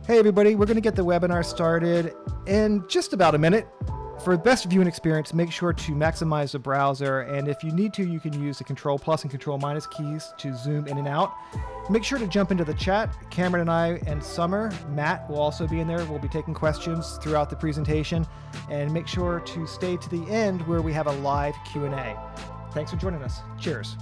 Hey everybody, we're going to get the webinar started in just about a minute. For the best viewing experience, make sure to maximize the browser, and if you need to, you can use the Control+ and Control- keys to zoom in and out. Make sure to jump into the chat. Cameron and I and Summer, Matt will also be in there. We'll be taking questions throughout the presentation, and make sure to stay to the end where we have a live Q&A. Thanks for joining us. Cheers.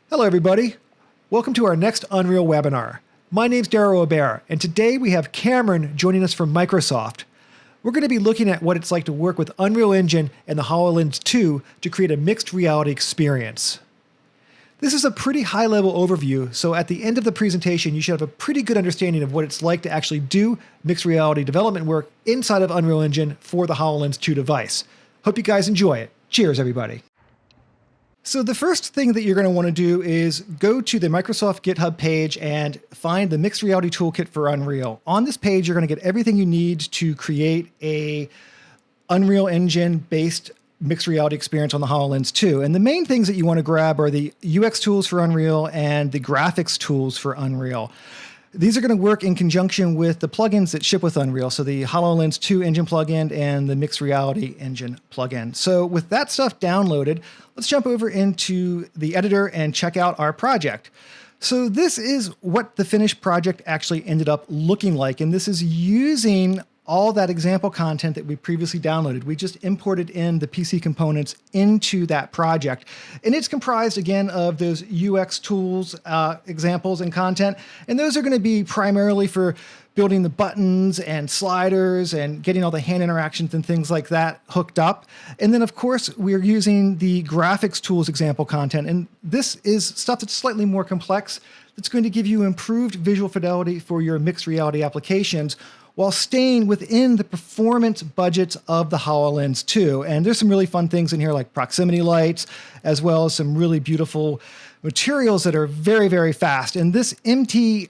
Hello everybody, welcome to our next Unreal webinar. My name's Darryl Aubert, and today we have Cameron joining us from Microsoft. We're going to be looking at what it's like to work with Unreal Engine and the HoloLens 2 to create a mixed reality experience. This is a pretty high-level overview, so at the end of the presentation you should have a pretty good understanding of what it's like to actually do mixed reality development work inside of Unreal Engine for the HoloLens 2 device. Hope you guys enjoy it. Cheers everybody. So the first thing that you're going to want to do is go to the Microsoft GitHub page and find the Mixed Reality Toolkit for Unreal. On this page, you're going to get everything you need to create a Unreal Engine-based mixed reality experience on the HoloLens 2. And the main things that you want to grab are the UX tools for Unreal and the graphics tools for Unreal. These are going to work in conjunction with the plugins that ship with Unreal, so the HoloLens 2 engine plugin and the Mixed Reality engine plugin. So with that stuff downloaded, let's jump over into the editor and check out our project. So this is what the finished project actually ended up looking like, and this is using all that example content that we previously downloaded. We just imported in the PC components into that project. And it's comprised, again, of those UX tools, examples, and content. And those are going to be primarily for building the buttons and sliders and getting all the hand interactions and things like that hooked up. And then, of course, we're using the graphics tools example content. And this is stuff that's slightly more complex. That's going to give you improved visual fidelity for your mixed reality applications, while staying within the performance budgets of the HoloLens 2. And there's some really fun things in here like proximity lights, as well as some really beautiful materials that are very, very fast. And this MGT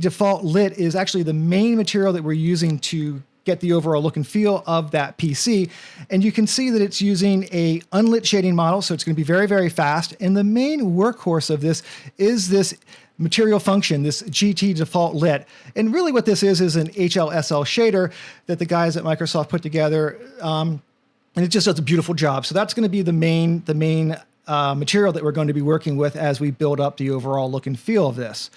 default lit is actually the main material that we're using to get the overall look and feel of that PC. And you can see that it's using a unlit shading model, so it's going to be very, very fast. And the main workhorse of this is this material function, this GT default lit. And really what this is an HLSL shader that the guys at Microsoft put together. And it just does a beautiful job. So that's going to be the main material that we're going to be working with as we build up the overall look and feel of this.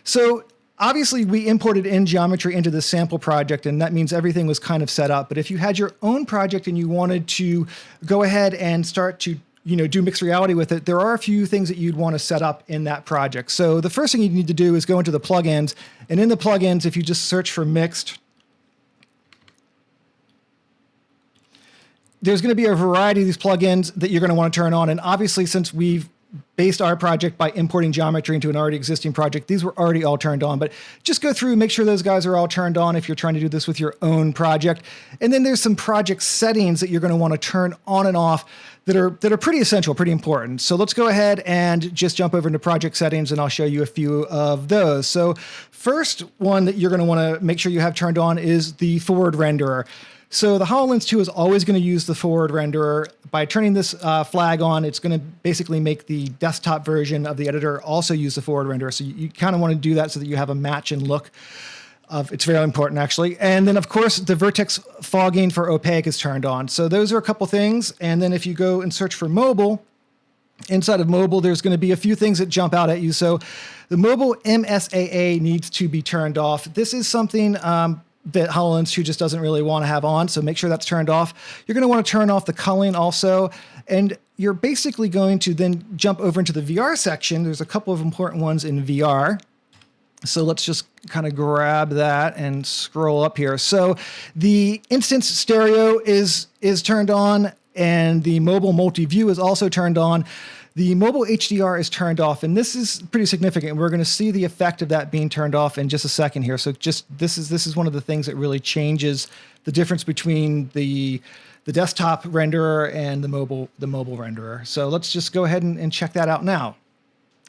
So obviously we imported in geometry into the sample project, and that means everything was kind of set up. But if you had your own project and you wanted to go ahead and start to do mixed reality with it, there are a few things that you'd want to set up in that project. So the first thing you need to do is go into the plugins, and in the plugins, if you just search for mixed, there's going to be a variety of these plugins that you're going to want to turn on. And obviously, since we've based our project by importing geometry into an already existing project, these were already all turned on, but just go through, make sure those guys are all turned on if you're trying to do this with your own project. And then there's some project settings that you're going to want to turn on and off that are pretty essential, pretty important. So let's go ahead and just jump over into project settings, and I'll show you a few of those. So first one that you're going to want to make sure you have turned on is the forward renderer. So the HoloLens 2 is always going to use the forward renderer. By turning this flag on, it's going to basically make the desktop version of the editor also use the forward renderer. So you kind of want to do that so that you have a match and look. It's very important, actually. And then, of course, the vertex fogging for opaque is turned on. So those are a couple things. And then if you go and search for mobile, inside of mobile, there's going to be a few things that jump out at you. So the mobile MSAA needs to be turned off. This is something that HoloLens 2 just doesn't really want to have on, so make sure that's turned off. You're going to want to turn off the culling also, and you're basically going to then jump over into the VR section. There's a couple of important ones in VR. So let's just kind of grab that and scroll up here. So the instance stereo is turned on, and the mobile multi-view is also turned on, the mobile HDR is turned off, and this is pretty significant. We're going to see the effect of that being turned off in just a second here. So just this is one of the things that really changes the difference between the desktop renderer and the mobile renderer. So let's just go ahead and check that out now.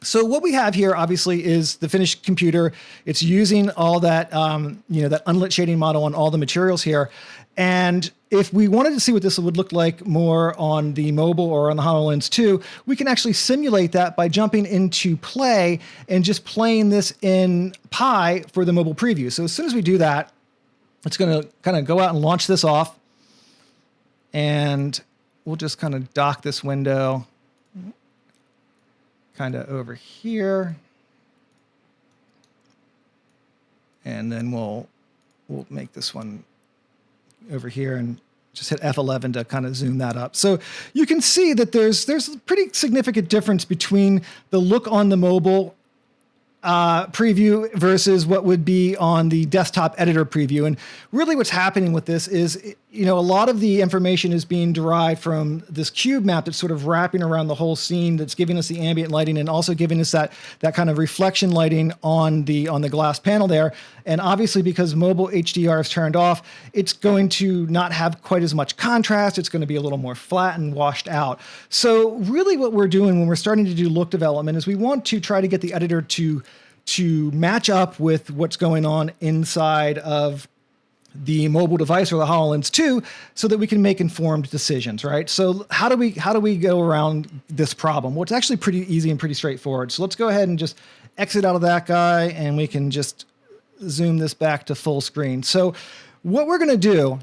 So what we have here, obviously, is the finished computer. It's using all that, that unlit shading model on all the materials here. And if we wanted to see what this would look like more on the mobile or on the HoloLens 2, we can actually simulate that by jumping into Play and just playing this in Pi for the mobile preview. So as soon as we do that, it's going to kind of go out and launch this off. And we'll just kind of dock this window kind of over here. And then we'll make this one over here and just hit F11 to kind of zoom that up. So you can see that there's a pretty significant difference between the look on the mobile preview versus what would be on the desktop editor preview. And really what's happening with this is, a lot of the information is being derived from this cube map that's sort of wrapping around the whole scene, that's giving us the ambient lighting and also giving us that kind of reflection lighting on the glass panel there. And obviously because mobile HDR is turned off, it's going to not have quite as much contrast. It's going to be a little more flat and washed out. So really what we're doing when we're starting to do look development is we want to try to get the editor to match up with what's going on inside of the mobile device or the HoloLens 2 so that we can make informed decisions, right? So how do we go around this problem? Well, it's actually pretty easy and pretty straightforward. So let's go ahead and just exit out of that guy, and we can just zoom this back to full screen. So what we're going to do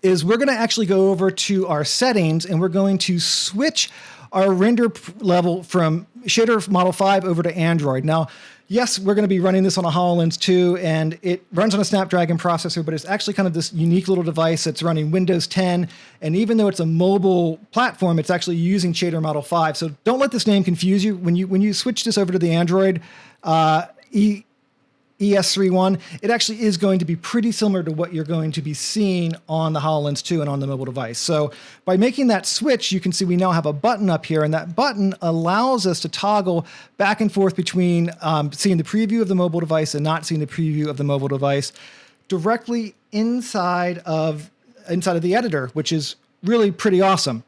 is we're going to actually go over to our settings, and we're going to switch our render level from Shader Model 5 over to Android. Now, yes, we're going to be running this on a HoloLens 2, and it runs on a Snapdragon processor, but it's actually kind of this unique little device that's running Windows 10. And even though it's a mobile platform, it's actually using Shader Model 5. So don't let this name confuse you. When you switch this over to the Android ES31, it actually is going to be pretty similar to what you're going to be seeing on the HoloLens 2 and on the mobile device. So by making that switch, you can see we now have a button up here, and that button allows us to toggle back and forth between seeing the preview of the mobile device and not seeing the preview of the mobile device directly inside of the editor, which is really pretty awesome.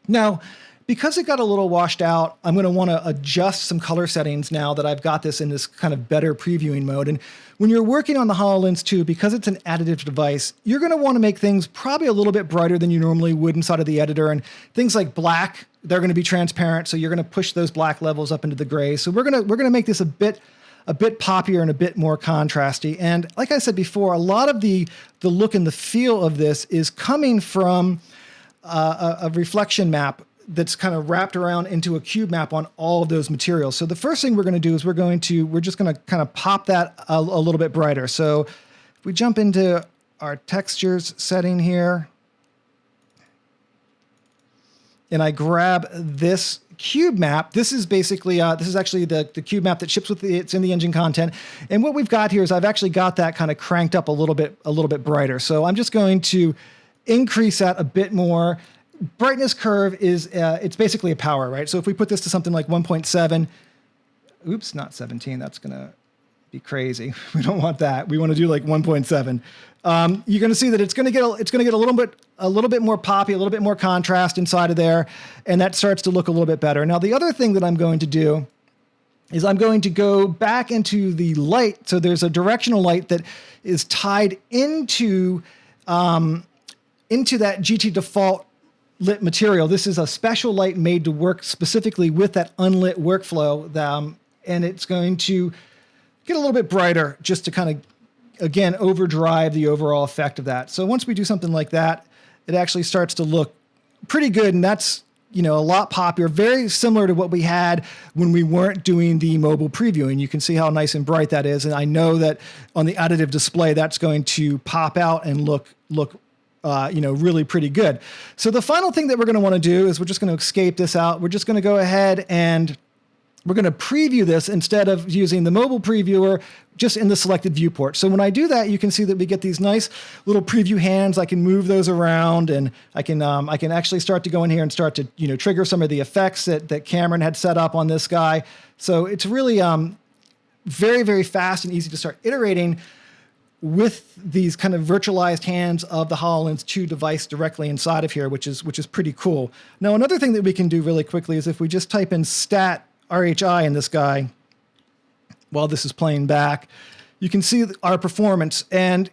Now, because it got a little washed out, I'm going to want to adjust some color settings now that I've got this in this kind of better previewing mode. And when you're working on the HoloLens 2, because it's an additive device, you're going to want to make things probably a little bit brighter than you normally would inside of the editor. And things like black, they're going to be transparent, so you're going to push those black levels up into the gray. So we're going to make this a bit poppier and a bit more contrasty. And like I said before, a lot of the look and the feel of this is coming from a reflection map that's kind of wrapped around into a cube map on all of those materials. So the first thing we're going to do is we're just going to kind of pop that a little bit brighter. So if we jump into our textures setting here, and I grab this cube map, this is basically, this is actually the cube map that ships with it's in the engine content. And what we've got here is I've actually got that kind of cranked up a little bit brighter. So I'm just going to increase that a bit more. Brightness curve is, it's basically a power, right? So if we put this to something like 1.7, oops, not 17, that's going to be crazy. We don't want that. We want to do like 1.7. You're going to see that it's going to get a little bit more poppy, a little bit more contrast inside of there, and that starts to look a little bit better. Now, the other thing that I'm going to do is I'm going to go back into the light. So there's a directional light that is tied into that GT default lit material. This is a special light made to work specifically with that unlit workflow, and it's going to get a little bit brighter just to kind of, again, overdrive the overall effect of that. So once we do something like that, it actually starts to look pretty good, and that's a lot poppier, very similar to what we had when we weren't doing the mobile preview. And you can see how nice and bright that is. And I know that on the additive display, that's going to pop out and look really pretty good. So the final thing that we're going to want to do is we're just going to escape this out. We're just going to go ahead and we're going to preview this instead of using the mobile previewer just in the selected viewport. So when I do that, you can see that we get these nice little preview hands. I can move those around, and I can actually start to go in here and start to trigger some of the effects that Cameron had set up on this guy. So it's really very, very fast and easy to start iterating with these kind of virtualized hands of the HoloLens 2 device directly inside of here, which is pretty cool. Now, another thing that we can do really quickly is if we just type in stat RHI in this guy while this is playing back, you can see our performance. And,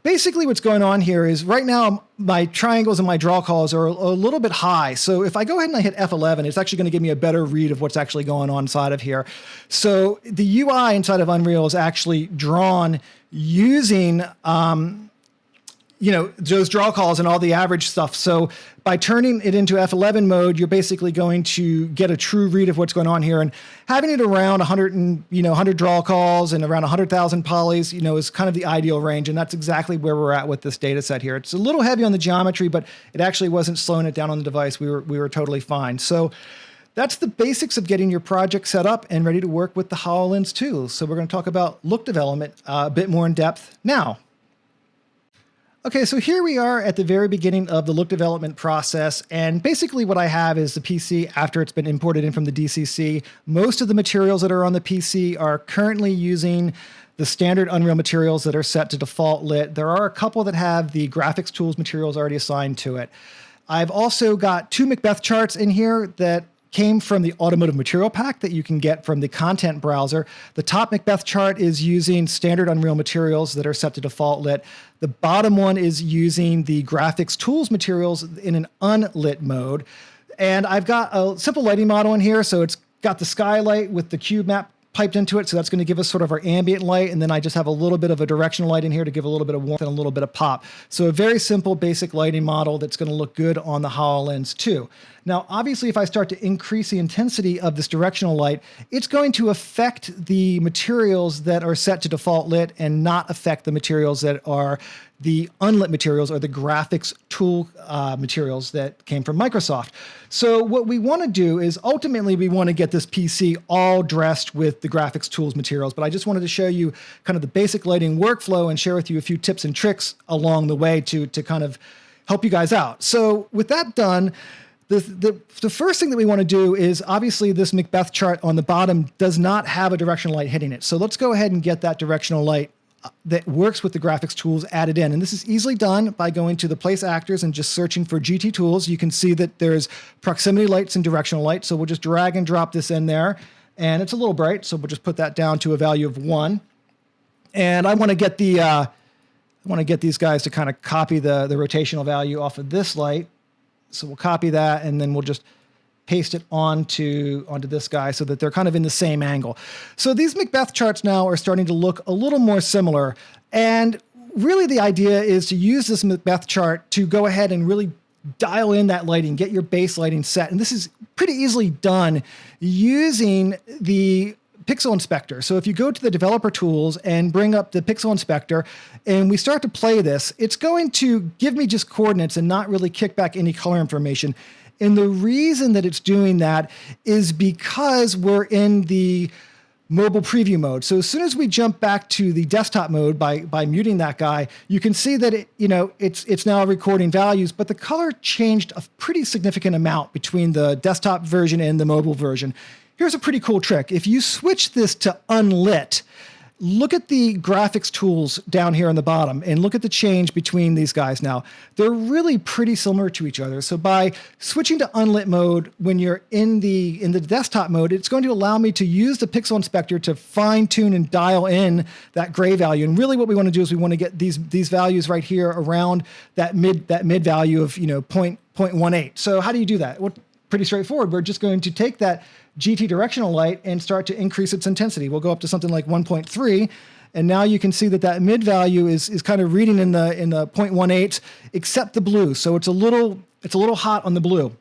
basically what's going on here is right now my triangles and my draw calls are a little bit high. So if I go ahead and I hit F11, it's actually going to give me a better read of what's actually going on inside of here. So the UI inside of Unreal is actually drawn using those draw calls and all the average stuff. So by turning it into F11 mode, you're basically going to get a true read of what's going on here. And having it around 100 draw calls and around 100,000 polys, is kind of the ideal range. And that's exactly where we're at with this data set here. It's a little heavy on the geometry, but it actually wasn't slowing it down on the device. We were totally fine. So that's the basics of getting your project set up and ready to work with the HoloLens 2. So we're going to talk about look development a bit more in depth now. Okay, so here we are at the very beginning of the look development process, and basically what I have is the PC after it's been imported in from the DCC. Most of the materials that are on the PC are currently using the standard Unreal materials that are set to default lit. There are a couple that have the graphics tools materials already assigned to it. I've also got 2 Macbeth charts in here that came from the automotive material pack that you can get from the content browser. The top Macbeth chart is using standard Unreal materials that are set to default lit. The bottom one is using the graphics tools materials in an unlit mode. And I've got a simple lighting model in here. So it's got the skylight with the cube map piped into it. So that's going to give us sort of our ambient light. And then I just have a little bit of a directional light in here to give a little bit of warmth and a little bit of pop. So a very simple basic lighting model that's going to look good on the HoloLens 2. Now, obviously, if I start to increase the intensity of this directional light, it's going to affect the materials that are set to default lit and not affect the materials that are the unlit materials or the graphics tool materials that came from Microsoft. So what we want to do is ultimately we want to get this PC all dressed with the graphics tools materials, but I just wanted to show you kind of the basic lighting workflow and share with you a few tips and tricks along the way to kind of help you guys out. So with that done, the first thing that we want to do is obviously this Macbeth chart on the bottom does not have a directional light hitting it. So let's go ahead and get that directional light that works with the graphics tools added in. And this is easily done by going to the place actors and just searching for GT tools. You can see that there's proximity lights and directional lights. So we'll just drag and drop this in there. And it's a little bright, so we'll just put that down to a value of 1. And I want to get these guys to kind of copy the rotational value off of this light. So we'll copy that, and then we'll just paste it onto this guy so that they're kind of in the same angle. So these Macbeth charts now are starting to look a little more similar. And really the idea is to use this Macbeth chart to go ahead and really dial in that lighting, get your base lighting set. And this is pretty easily done using the Pixel Inspector. So if you go to the developer tools and bring up the Pixel Inspector and we start to play this, it's going to give me just coordinates and not really kick back any color information. And the reason that it's doing that is because we're in the mobile preview mode. So as soon as we jump back to the desktop mode by muting that guy, you can see that it's now recording values, but the color changed a pretty significant amount between the desktop version and the mobile version. Here's a pretty cool trick. If you switch this to unlit, look at the graphics tools down here on the bottom and look at the change between these guys now. They're really pretty similar to each other. So by switching to unlit mode when you're in the desktop mode, it's going to allow me to use the Pixel Inspector to fine tune and dial in that gray value. And really what we want to do is we want to get these values right here around that mid value of 0.18. So how do you do that? Well, pretty straightforward. We're just going to take that GT directional light and start to increase its intensity. We'll go up to something like 1.3, and now you can see that mid value is kind of reading in the 0.18, except the blue. So it's a little hot on the blue.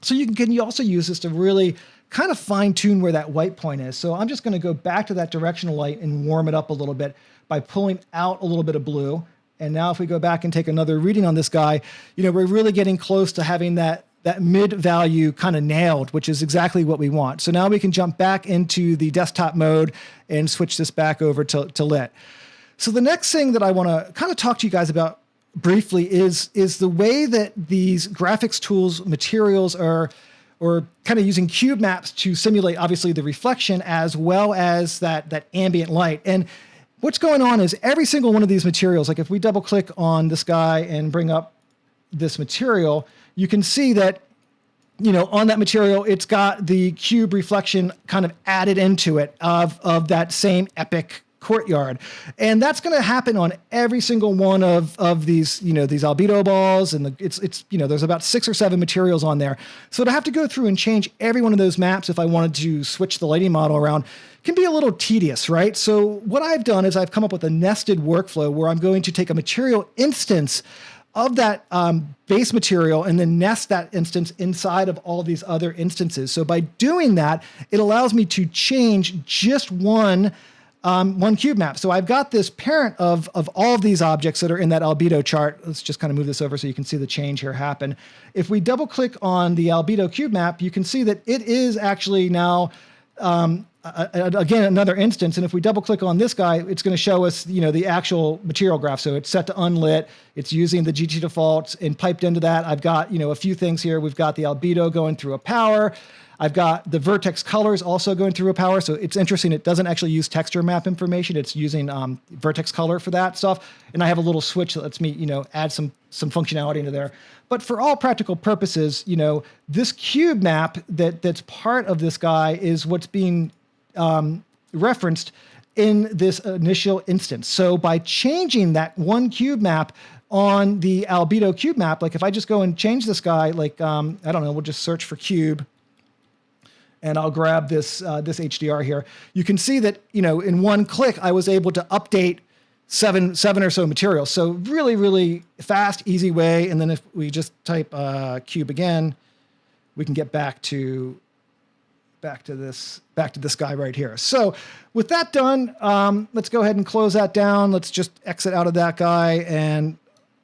So you also use this to really kind of fine tune where that white point is. So I'm just going to go back to that directional light and warm it up a little bit by pulling out a little bit of blue. And now if we go back and take another reading on this guy, we're really getting close to having that that mid value kind of nailed, which is exactly what we want. So now we can jump back into the desktop mode and switch this back over to lit. So the next thing that I want to kind of talk to you guys about briefly is the way that these graphics tools materials are, or kind of using cube maps to simulate obviously the reflection as well as that ambient light. And what's going on is every single one of these materials, like if we double click on this guy and bring up this material, you can see that, you know, on that material, it's got the cube reflection kind of added into it of that same epic courtyard. And that's going to happen on every single one of these, you know, these albedo balls. And it's, you know, there's about 6 or 7 materials on there. So to have to go through and change every one of those maps, if I wanted to switch the lighting model around, can be a little tedious, right? So what I've done is I've come up with a nested workflow where I'm going to take a material instance of that base material and then nest that instance inside of all these other instances. So by doing that, it allows me to change just one cube map. So I've got this parent of all of these objects that are in that albedo chart. Let's just kind of move this over so you can see the change here happen. If we double click on the albedo cube map, you can see that it is actually now again, another instance. And if we double click on this guy, it's going to show us, you know, the actual material graph. So it's set to unlit. It's using the GT defaults, and piped into that, I've got, you know, a few things here. We've got the albedo going through a power. I've got the vertex colors also going through a power. So it's interesting. It doesn't actually use texture map information. It's using vertex color for that stuff. And I have a little switch that lets me, you know, add some functionality into there. But for all practical purposes, you know, this cube map that's part of this guy is what's being referenced in this initial instance. So by changing that one cube map on the albedo cube map, like if I just go and change this guy, like, I don't know, we'll just search for cube and I'll grab this, this HDR here. You can see that, you know, in one click, I was able to update seven or so materials. So really, really fast, easy way. And then if we just type cube again, we can get back to this guy right here. So with that done, let's go ahead and close that down. Let's just exit out of that guy and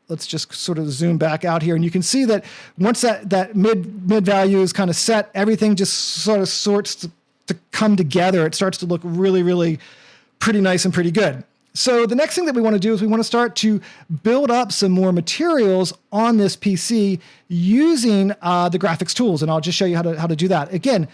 let's just sort of zoom back out here. And you can see that once that mid value is kind of set, everything just sort of sorts to come together. It starts to look really, really pretty nice and pretty good. So the next thing that we want to do is we want to start to build up some more materials on this PC using the graphics tools. And I'll just show you how to do that. Again,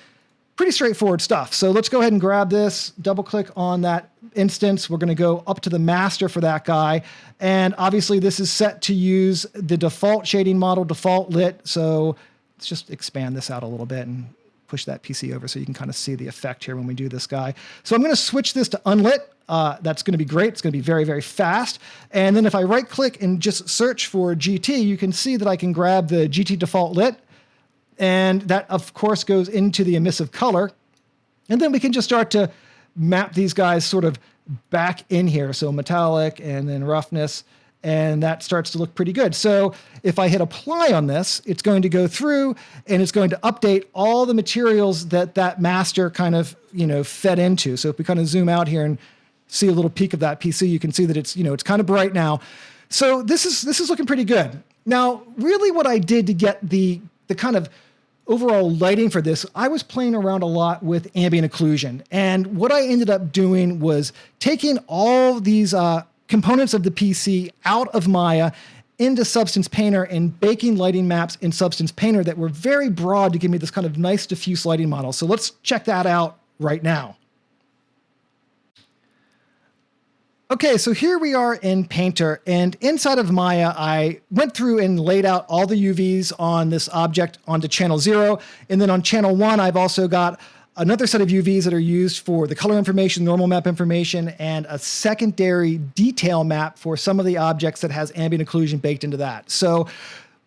pretty straightforward stuff. So let's go ahead and grab this, double click on that instance. We're going to go up to the master for that guy. And obviously this is set to use the default shading model, default lit. So let's just expand this out a little bit and push that PC over so you can kind of see the effect here when we do this guy. So I'm going to switch this to unlit. That's going to be great. It's going to be very, very fast. And then if I right click and just search for GT, you can see that I can grab the GT default lit. And that, of course, goes into the emissive color. And then we can just start to map these guys sort of back in here. So metallic and then roughness. And that starts to look pretty good. So if I hit apply on this, it's going to go through and it's going to update all the materials that master kind of, you know, fed into. So if we kind of zoom out here and see a little peek of that PC, you can see that it's, you know, it's kind of bright now. So this is looking pretty good. Now, really what I did to get the kind of overall lighting for this, I was playing around a lot with ambient occlusion. And what I ended up doing was taking all these components of the PC out of Maya into Substance Painter and baking lighting maps in Substance Painter that were very broad to give me this kind of nice diffuse lighting model. So let's check that out right now. Okay, so here we are in Painter, and inside of Maya, I went through and laid out all the UVs on this object onto channel 0, and then on channel 1, I've also got another set of UVs that are used for the color information, normal map information, and a secondary detail map for some of the objects that has ambient occlusion baked into that. So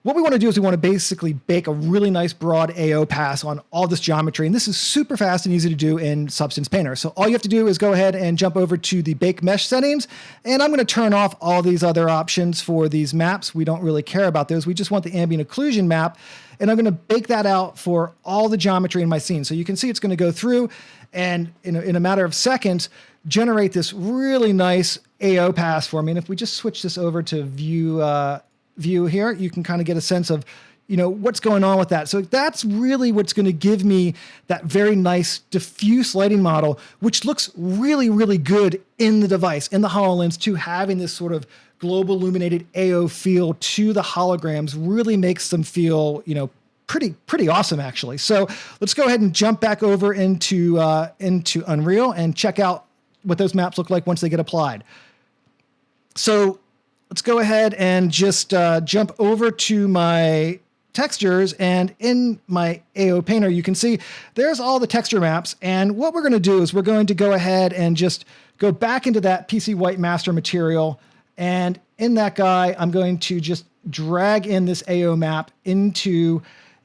what we want to do is we want to basically bake a really nice broad AO pass on all this geometry. And this is super fast and easy to do in Substance Painter. So all you have to do is go ahead and jump over to the Bake Mesh settings. And I'm going to turn off all these other options for these maps. We don't really care about those. We just want the ambient occlusion map. And I'm going to bake that out for all the geometry in my scene. So you can see it's going to go through and in a matter of seconds, generate this really nice AO pass for me. And if we just switch this over to view here, you can kind of get a sense of, what's going on with that. So that's really what's going to give me that very nice diffuse lighting model, which looks really, really good in the device, in the HoloLens 2. Having this sort of global illuminated AO feel to the holograms really makes them feel, pretty awesome, actually. So let's go ahead and jump back over into Unreal and check out what those maps look like once they get applied. So let's go ahead and just jump over to my textures, and in my AO Painter, you can see there's all the texture maps. And what we're going to do is we're going to go ahead and just go back into that PC White master material. And in that guy, I'm going to just drag in this AO map into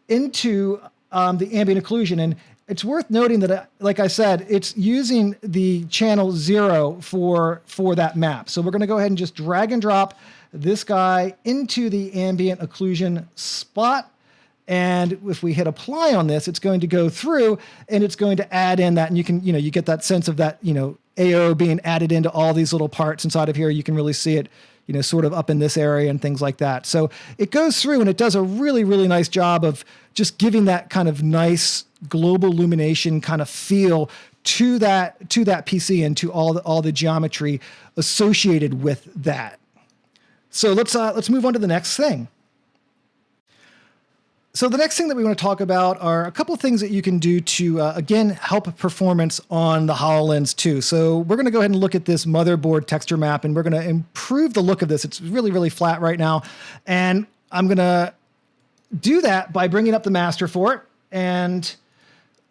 the ambient occlusion. And it's worth noting that, like I said, it's using the channel 0 for that map. So we're going to go ahead and just drag and drop this guy into the ambient occlusion spot. And if we hit apply on this, it's going to go through and it's going to add in that. And you can, you get that sense of that, AO being added into all these little parts inside of here. You can really see it, sort of up in this area and things like that. So it goes through and it does a really, really nice job of just giving that kind of nice global illumination kind of feel to that PC and to all the geometry associated with that. So let's move on to the next thing. So the next thing that we want to talk about are a couple of things that you can do to, again, help performance on the HoloLens 2. So we're going to go ahead and look at this motherboard texture map, and we're going to improve the look of this. It's really, really flat right now. And I'm going to do that by bringing up the master for it. And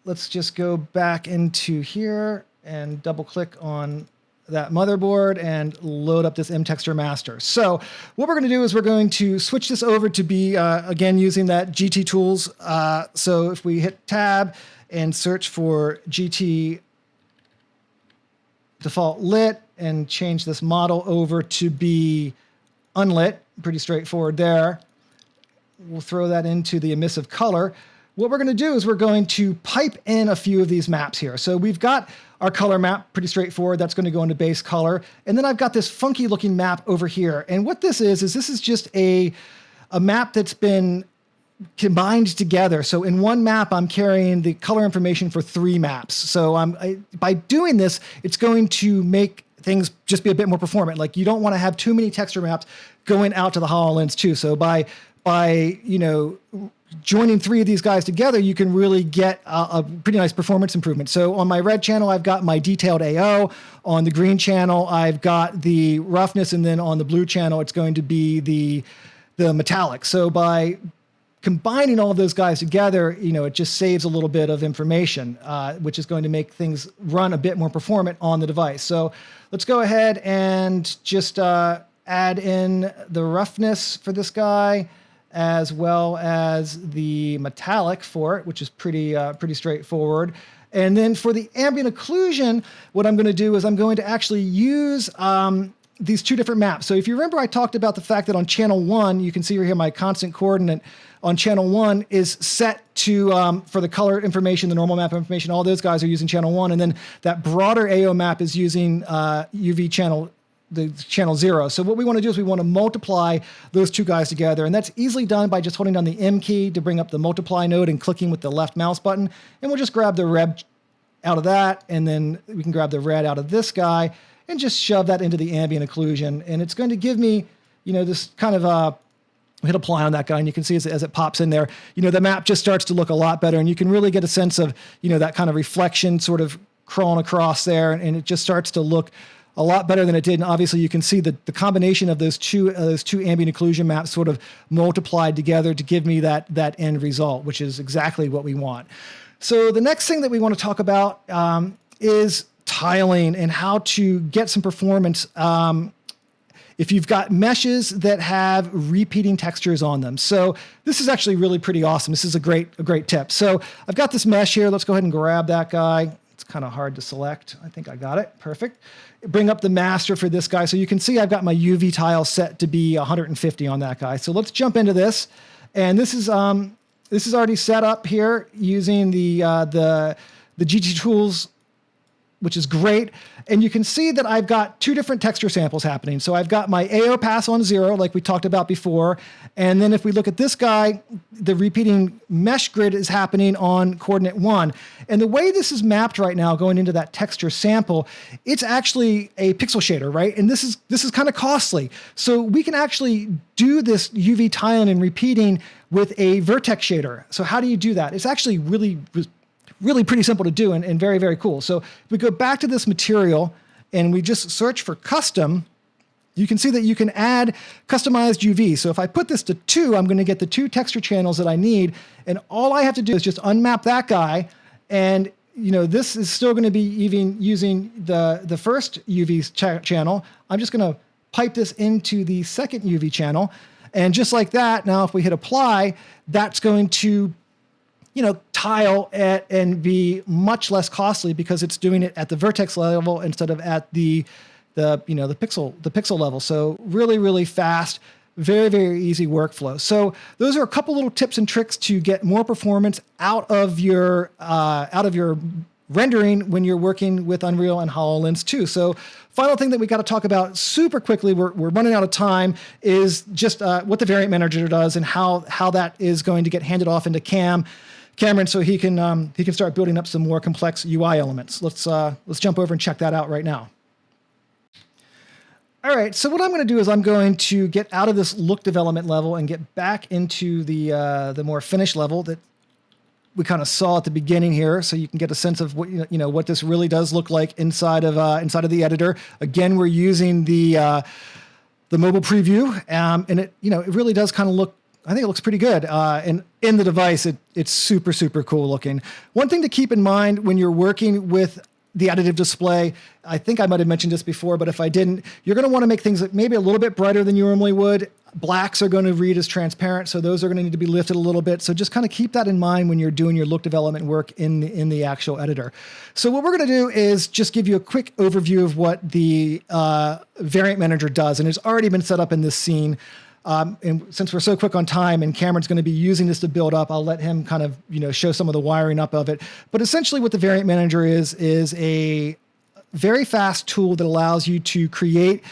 let's just go back into here and double click on that motherboard and load up this mTexture master. So what we're going to do is we're going to switch this over to be, again, using that GT Tools. So if we hit Tab and search for GT default lit and change this model over to be unlit, pretty straightforward there. We'll throw that into the emissive color. What we're going to do is we're going to pipe in a few of these maps here. So we've got our color map, pretty straightforward. That's going to go into base color. And then I've got this funky looking map over here. And what this is this is just a map that's been combined together. So in one map, I'm carrying the color information for 3 maps. So by doing this, it's going to make things just be a bit more performant. Like, you don't want to have too many texture maps going out to the HoloLens 2. So by joining 3 of these guys together, you can really get a pretty nice performance improvement. So on my red channel, I've got my detailed AO. On the green channel, I've got the roughness. And then on the blue channel, it's going to be the metallic. So by combining all of those guys together, it just saves a little bit of information, which is going to make things run a bit more performant on the device. So let's go ahead and just add in the roughness for this guy, as well as the metallic for it, which is pretty straightforward. And then for the ambient occlusion, what I'm going to do is I'm going to actually use these 2 different maps. So if you remember, I talked about the fact that on channel 1, you can see here my constant coordinate on channel 1 is set to, for the color information, the normal map information, all those guys are using channel 1. And then that broader AO map is using UV channel, the channel 0. So what we want to do is we want to multiply those 2 guys together. And that's easily done by just holding down the M key to bring up the multiply node and clicking with the left mouse button. And we'll just grab the red out of that. And then we can grab the red out of this guy and just shove that into the ambient occlusion. And it's going to give me, this kind of, hit apply on that guy. And you can see as it pops in there, the map just starts to look a lot better. And you can really get a sense of, that kind of reflection sort of crawling across there. And it just starts to look a lot better than it did. And obviously you can see the combination of those two ambient occlusion maps sort of multiplied together to give me that end result, which is exactly what we want. So the next thing that we want to talk about is tiling and how to get some performance if you've got meshes that have repeating textures on them. So this is actually really pretty awesome. This is a great tip. So I've got this mesh here. Let's go ahead and grab that guy. It's kind of hard to select. I think I got it. Perfect. Bring up the master for this guy. So you can see I've got my UV tile set to be 150 on that guy. So let's jump into this. And this is already set up here using the GT Tools which is great. And you can see that I've got two different texture samples happening. So I've got my AO pass on 0, like we talked about before. And then if we look at this guy, the repeating mesh grid is happening on coordinate 1. And the way this is mapped right now, going into that texture sample, it's actually a pixel shader, right? And this is kind of costly. So we can actually do this UV tiling and repeating with a vertex shader. So how do you do that? It's actually really pretty simple to do and very, very cool. So if we go back to this material and we just search for custom, you can see that you can add customized UV. So if I put this to 2, I'm going to get the 2 texture channels that I need. And all I have to do is just unmap that guy. And this is still going to be even using the first UV channel. I'm just going to pipe this into the second UV channel. And just like that, now if we hit apply, that's going to tile and be much less costly because it's doing it at the vertex level instead of at the pixel level. So really, really fast, very, very easy workflow. So those are a couple little tips and tricks to get more performance out of your rendering when you're working with Unreal and HoloLens 2. So final thing that we got to talk about super quickly, we're running out of time, is just what the Variant Manager does and how that is going to get handed off into Cameron, so he can start building up some more complex UI elements. Let's jump over and check that out right now. All right, so what I'm going to do is I'm going to get out of this look development level and get back into the more finished level that we kind of saw at the beginning here, so you can get a sense of what what this really does look like inside of the editor. Again, we're using the mobile preview, and it really does kind of look. I think it looks pretty good. And in the device, it's super, super cool looking. One thing to keep in mind when you're working with the additive display, I think I might have mentioned this before, but if I didn't, you're going to want to make things maybe a little bit brighter than you normally would. Blacks are going to read as transparent, so those are going to need to be lifted a little bit. So just kind of keep that in mind when you're doing your look development work in the actual editor. So what we're going to do is just give you a quick overview of what the Variant Manager does, and it's already been set up in this scene. And since we're so quick on time and Cameron's going to be using this to build up, I'll let him kind of, show some of the wiring up of it. But essentially what the Variant Manager is a very fast tool that allows you to create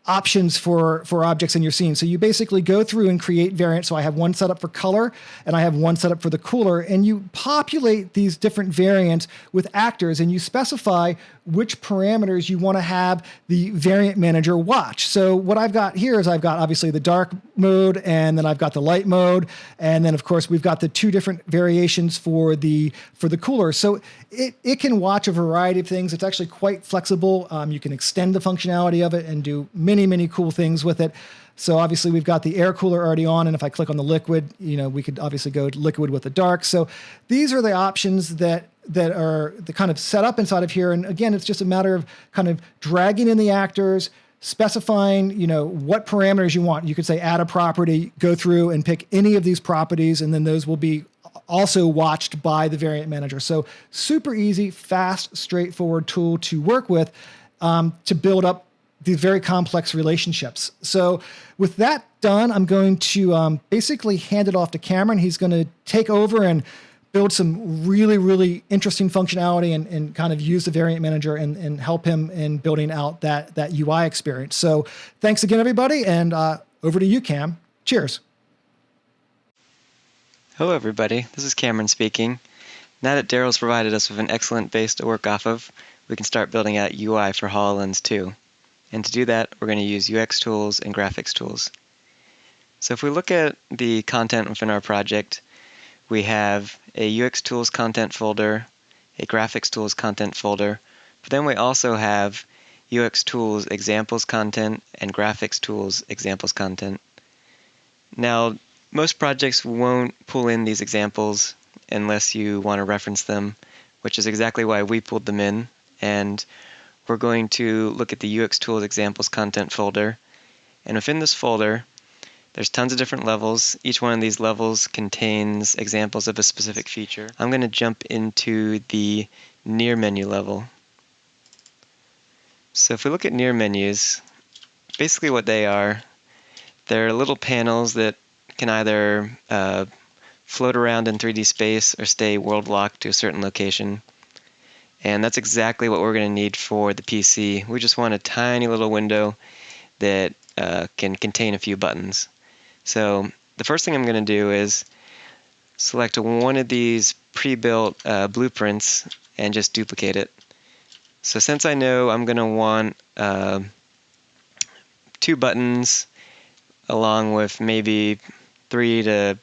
options for objects in your scene. So you basically go through and create variants. So I have one set up for color and I have one set up for the cooler, and you populate these different variants with actors and you specify which parameters you want to have the Variant Manager watch. So what I've got here is I've got obviously the dark mode, and then I've got the light mode, and then of course we've got the 2 different variations for the cooler. So it can watch a variety of things. It's actually quite flexible. You can extend the functionality of it and do many cool things with it. So obviously we've got the air cooler already on, and if I click on the liquid, we could obviously go liquid with the dark. So these are the options that are the kind of set up inside of here. And again, it's just a matter of kind of dragging in the actors, specifying, what parameters you want. You could say add a property, go through and pick any of these properties, and then those will be also watched by the Variant Manager. So super easy, fast, straightforward tool to work with to build up these very complex relationships. So with that done, I'm going to basically hand it off to Cameron. He's going to take over and build some really interesting functionality and kind of use the Variant Manager and help him in building out that UI experience. So thanks again, everybody, and over to you, Cam. Cheers. Hello, everybody. This is Cameron speaking. Now that Daryl's provided us with an excellent base to work off of, we can start building out UI for HoloLens 2. And to do that, we're going to use UX tools and graphics tools. So if we look at the content within our project, we have a UX tools content folder, a graphics tools content folder, but then we also have UX tools examples content and graphics tools examples content. Now, most projects won't pull in these examples unless you want to reference them, which is exactly why we pulled them in. And we're going to look at the UX tools examples content folder. And within this folder, there's tons of different levels. Each one of these levels contains examples of a specific feature. I'm going to jump into the near menu level. So if we look at near menus, basically what they are, they're little panels that can either float around in 3D space or stay world locked to a certain location. And that's exactly what we're going to need for the PC. We just want a tiny little window that can contain a few buttons. So the first thing I'm going to do is select one of these pre-built blueprints and just duplicate it. So since I know I'm going to want 2 buttons along with maybe 3 to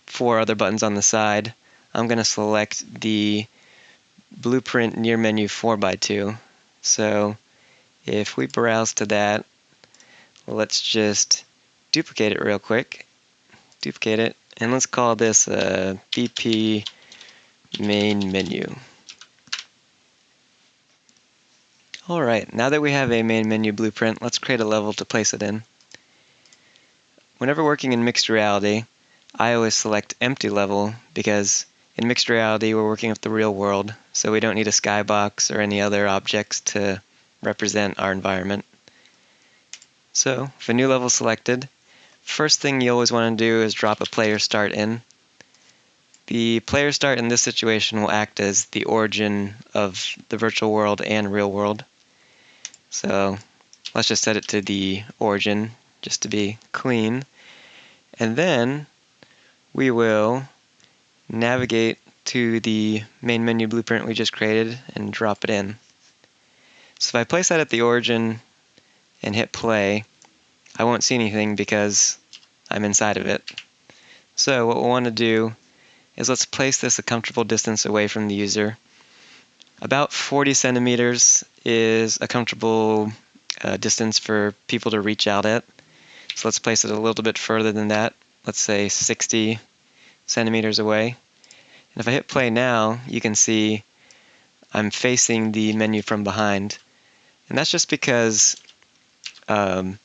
4 other buttons on the side, I'm going to select the blueprint near menu 4x2. So if we browse to that, let's just duplicate it real quick. Duplicate it, and let's call this BP main menu. Alright, now that we have a main menu blueprint, let's create a level to place it in. Whenever working in mixed reality, I always select empty level because in mixed reality we're working with the real world, so we don't need a skybox or any other objects to represent our environment. So, with a new level selected, first thing you always want to do is drop a player start in. The player start in this situation will act as the origin of the virtual world and real world. So let's just set it to the origin just to be clean. And then we will navigate to the main menu blueprint we just created and drop it in. So if I place that at the origin and hit play, I won't see anything because I'm inside of it. So what we'll want to do is let's place this a comfortable distance away from the user. About 40 centimeters is a comfortable distance for people to reach out at. So let's place it a little bit further than that. Let's say 60 centimeters away. And if I hit play now, you can see I'm facing the menu from behind. And that's just because a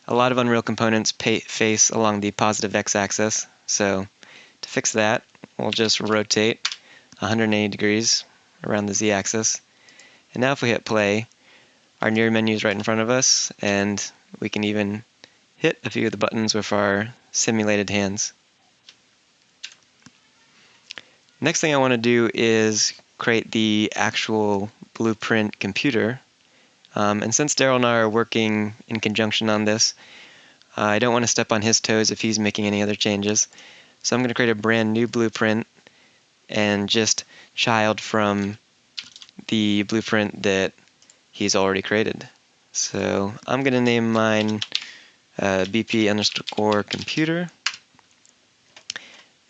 lot of Unreal components face along the positive x-axis. So to fix that, we'll just rotate 180 degrees around the z-axis. And now if we hit play, our near menu is right in front of us, and we can even hit a few of the buttons with our simulated hands. Next thing I want to do is create the actual blueprint computer. And since Daryl and I are working in conjunction on this, I don't want to step on his toes if he's making any other changes. So I'm going to create a brand new blueprint and just child from the blueprint that he's already created. So I'm going to name mine BP_computer,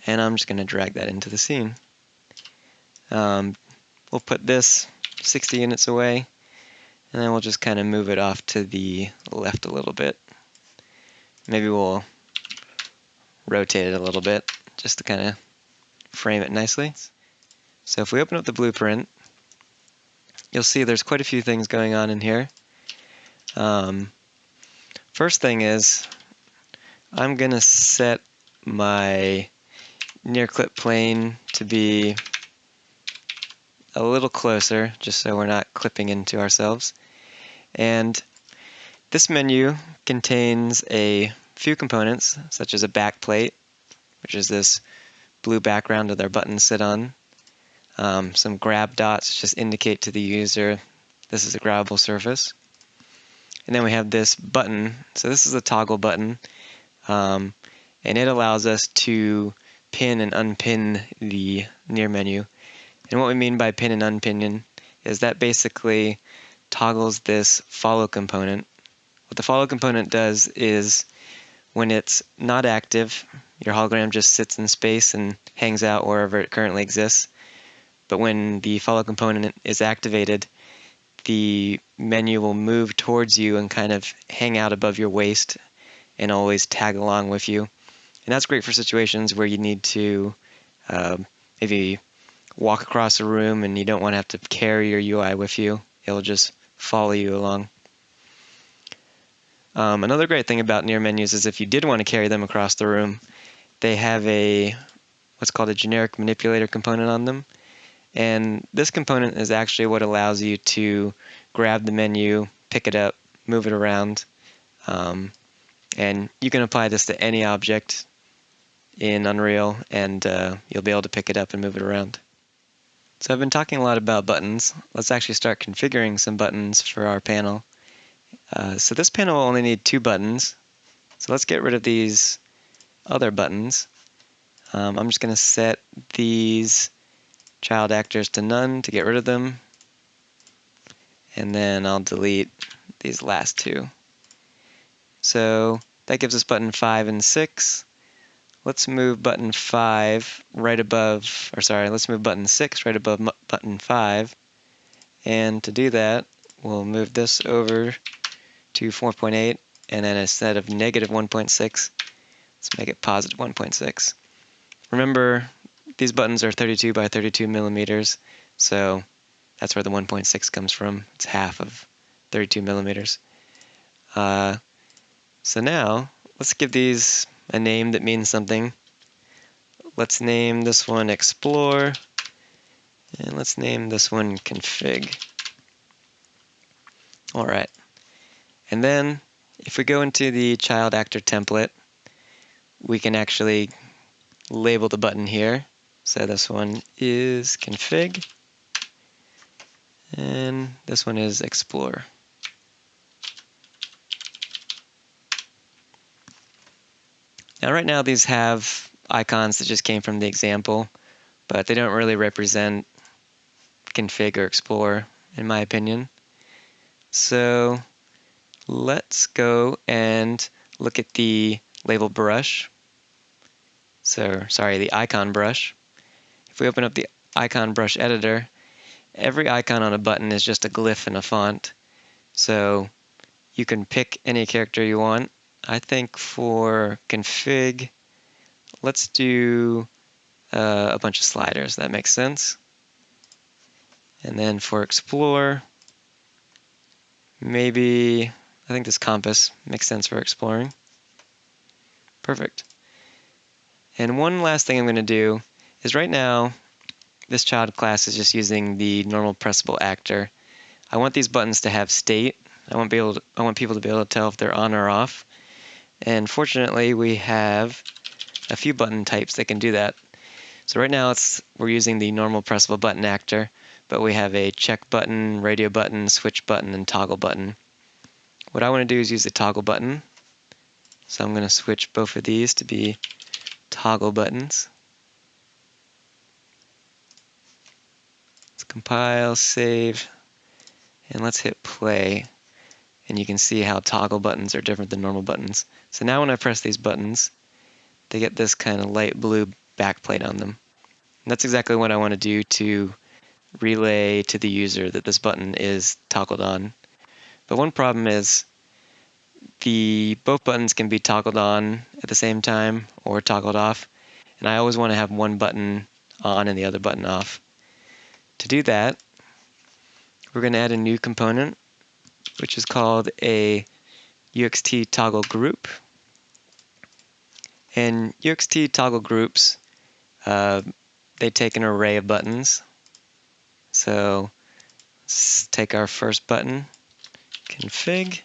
and I'm just going to drag that into the scene. We'll put this 60 units away, and then we'll just kind of move it off to the left a little bit. Maybe we'll rotate it a little bit just to kind of frame it nicely. So if we open up the blueprint, you'll see there's quite a few things going on in here. First thing is I'm going to set my near clip plane to be a little closer just so we're not clipping into ourselves. And this menu contains a few components such as a backplate, which is this blue background that our buttons sit on. Some grab dots just indicate to the user this is a grabbable surface. And then we have this button. So this is a toggle button, and it allows us to pin and unpin the near menu. And what we mean by pin and unpin is that basically toggles this follow component. What the follow component does is when it's not active, your hologram just sits in space and hangs out wherever it currently exists. But when the follow component is activated, the menu will move towards you and kind of hang out above your waist and always tag along with you. And that's great for situations where you need to maybe walk across a room and you don't want to have to carry your UI with you. It'll just follow you along. Another great thing about near menus is if you did want to carry them across the room, they have what's called a generic manipulator component on them. And this component is actually what allows you to grab the menu, pick it up, move it around, and you can apply this to any object in Unreal, and you'll be able to pick it up and move it around. So I've been talking a lot about buttons. Let's actually start configuring some buttons for our panel. So this panel will only need 2 buttons. So let's get rid of these other buttons. I'm just going to set these child actors to none to get rid of them. And then I'll delete these last 2. So that gives us button 5 and 6. Let's move button 5 right above, or sorry, let's move button 6 right above button 5. And to do that, we'll move this over to 4.8, and then instead of negative 1.6, let's make it positive 1.6. Remember, these buttons are 32 by 32 millimeters, so that's where the 1.6 comes from. It's half of 32 millimeters. So now, let's give these a name that means something. Let's name this one Explore, and let's name this one Config. All right. And then, if we go into the child actor template, we can actually label the button here. So this one is Config, and this one is Explore. Now right now these have icons that just came from the example, but they don't really represent Config or Explore, in my opinion. So let's go and look at the label brush. So, sorry, the icon brush. If we open up the icon brush editor, every icon on a button is just a glyph in a font. So you can pick any character you want. I think for config, let's do a bunch of sliders. That makes sense. And then for explore, maybe, I think this compass makes sense for exploring. Perfect. And one last thing I'm going to do is right now, this child class is just using the normal pressable actor. I want these buttons to have state. I want people to be able to tell if they're on or off. And fortunately, we have a few button types that can do that. So right now, we're using the normal pressable button actor, but we have a check button, radio button, switch button, and toggle button. What I want to do is use the toggle button. So I'm going to switch both of these to be toggle buttons. Let's compile, save, and let's hit play. And you can see how toggle buttons are different than normal buttons. So now when I press these buttons, they get this kind of light blue backplate on them. And that's exactly what I want to do to relay to the user that this button is toggled on. But one problem is both buttons can be toggled on at the same time or toggled off. And I always want to have one button on and the other button off. To do that, we're going to add a new component, which is called a UXT toggle group. And UXT toggle groups, they take an array of buttons. So let's take our first button, config,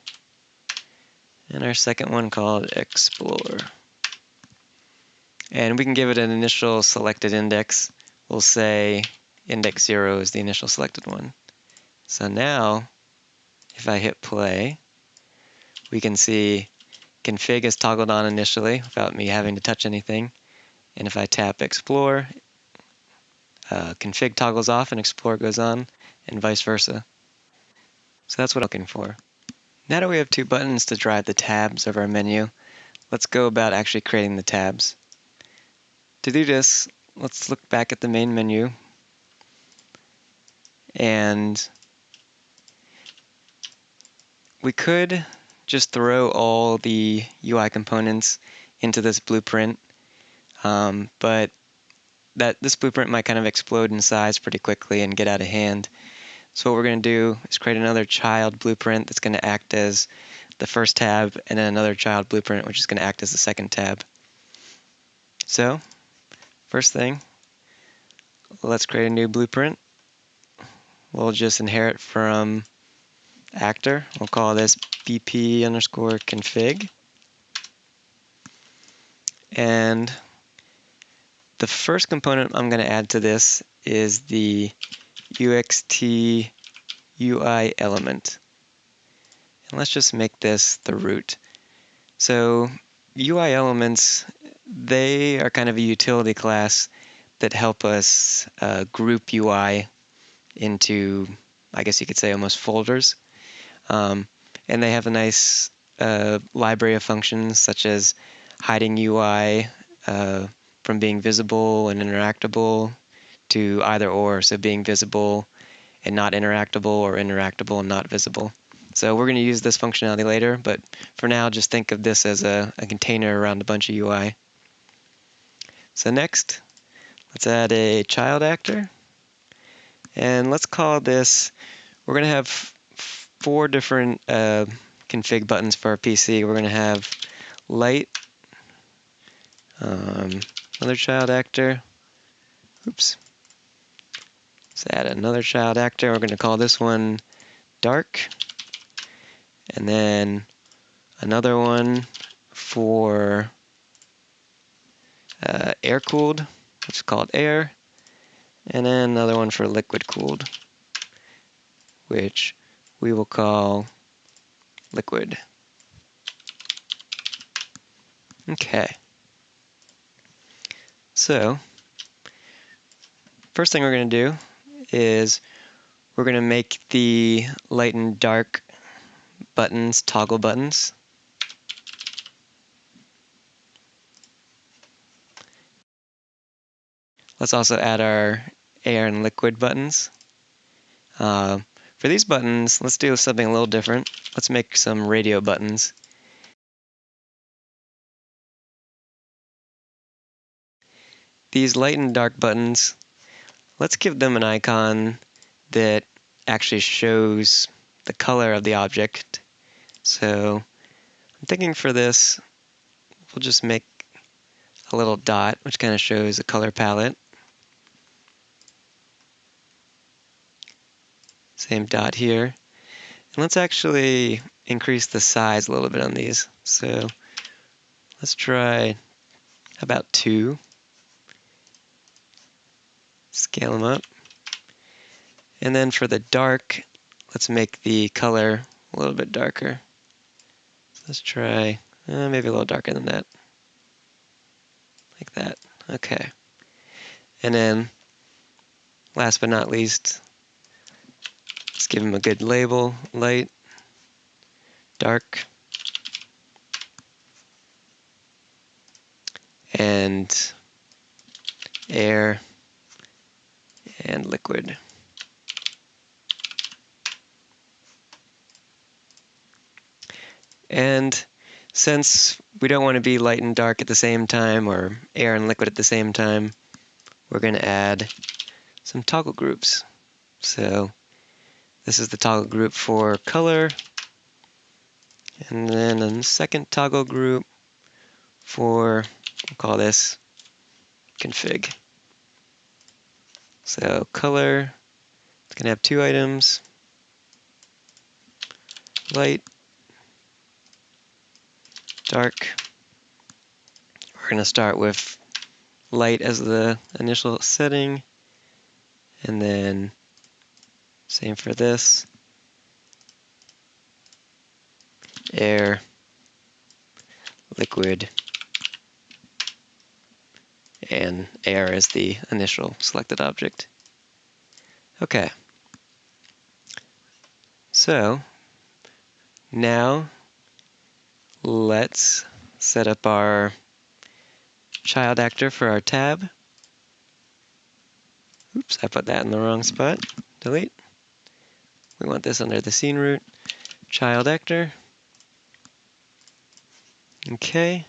and our second one called explore. And we can give it an initial selected index. We'll say index 0 is the initial selected one. So now, if I hit play, we can see config is toggled on initially without me having to touch anything. And if I tap explore, config toggles off and explore goes on, and vice versa. So that's what I'm looking for. Now that we have 2 buttons to drive the tabs of our menu, let's go about actually creating the tabs. To do this, let's look back at the main menu, and we could just throw all the UI components into this blueprint, but this blueprint might kind of explode in size pretty quickly and get out of hand. So what we're going to do is create another child blueprint that's going to act as the first tab, and then another child blueprint which is going to act as the second tab. So first thing, let's create a new blueprint. We'll just inherit from actor. We'll call this bp_config. And the first component I'm going to add to this is the UXT UI element. And let's just make this the root. So UI elements, they are kind of a utility class that help us group UI into, I guess you could say, almost folders. And they have a nice library of functions such as hiding UI from being visible and interactable to either or, so being visible and not interactable or interactable and not visible. So we're going to use this functionality later, but for now just think of this as a container around a bunch of UI. So next, let's add a child actor. And let's call this, we're going to have 4 different config buttons for our PC. We're going to have light, another child actor. Oops. Let's add another child actor. We're going to call this one dark. And then another one for air-cooled, which is called air. And then another one for liquid-cooled, which we will call liquid. Okay. So, first thing we're going to do is we're going to make the light and dark buttons toggle buttons. Let's also add our air and liquid buttons. For these buttons, let's do something a little different. Let's make some radio buttons. These light and dark buttons, let's give them an icon that actually shows the color of the object. So I'm thinking for this, we'll just make a little dot, which kind of shows a color palette. Same dot here. And let's actually increase the size a little bit on these. So let's try about 2. Scale them up. And then for the dark, let's make the color a little bit darker. So let's try maybe a little darker than that. Like that. Okay. And then, last but not least, let's give them a good label. Light, dark, and air, and liquid. And since we don't want to be light and dark at the same time, or air and liquid at the same time, we're going to add some toggle groups. So this is the toggle group for color, and then a second toggle group for, we'll call this config. So color, it's going to have 2 items, light, dark. We're going to start with light as the initial setting, and then same for this, air, liquid, and air as the initial selected object. Okay, so now let's set up our child actor for our tab. Oops, I put that in the wrong spot. Delete. We want this under the scene root. Child actor. Okay.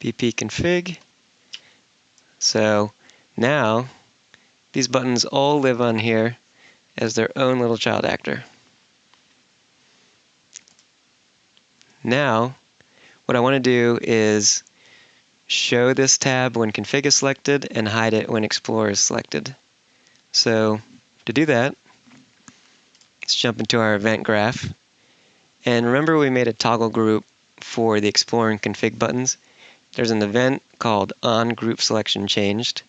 BP config. So now these buttons all live on here as their own little child actor. Now, what I want to do is show this tab when config is selected and hide it when explorer is selected. So to do that, let's jump into our event graph. And remember we made a toggle group for the explorer and config buttons. There's an event called onGroupSelectionChanged.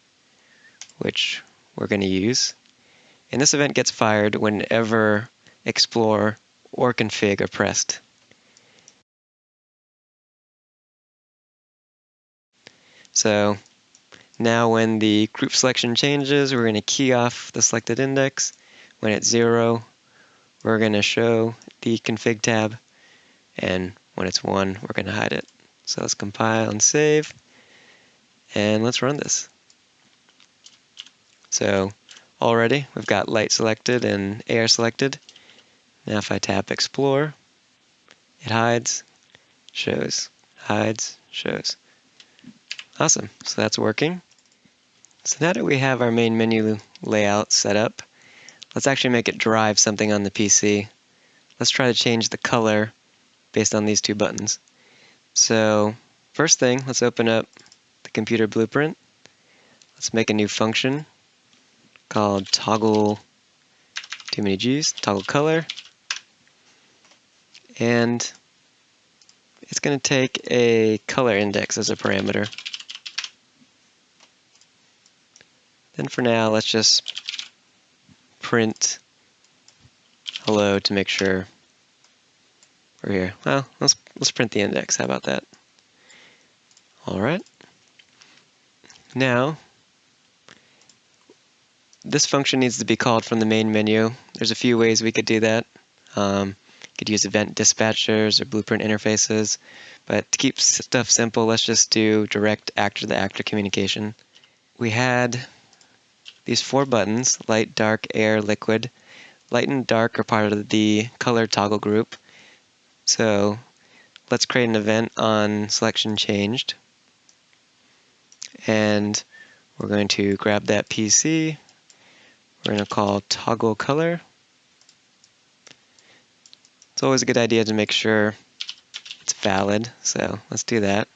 which we're going to use. And this event gets fired whenever explore or config are pressed. So now when the group selection changes, we're going to key off the selected index. When it's 0, we're going to show the config tab, and when it's 1, we're going to hide it. So let's compile and save, and let's run this. So already we've got light selected and air selected. Now if I tap explore, it hides, shows, hides, shows. Awesome, so that's working. So now that we have our main menu layout set up, let's actually make it drive something on the PC. Let's try to change the color based on these two buttons. So first thing, let's open up the computer blueprint. Let's make a new function called toggle, too many G's, toggle color. And it's going to take a color index as a parameter. Then for now, let's just print hello to make sure we're here. Well, let's print the index. How about that? All right. Now, this function needs to be called from the main menu. There's a few ways we could do that. Could use event dispatchers or blueprint interfaces, but to keep stuff simple, let's just do direct actor-to-actor communication. We had these 4 buttons: light, dark, air, liquid. Light and dark are part of the color toggle group. So let's create an event on selection changed. And we're going to grab that PC. We're going to call toggle color. It's always a good idea to make sure it's valid, so let's do that.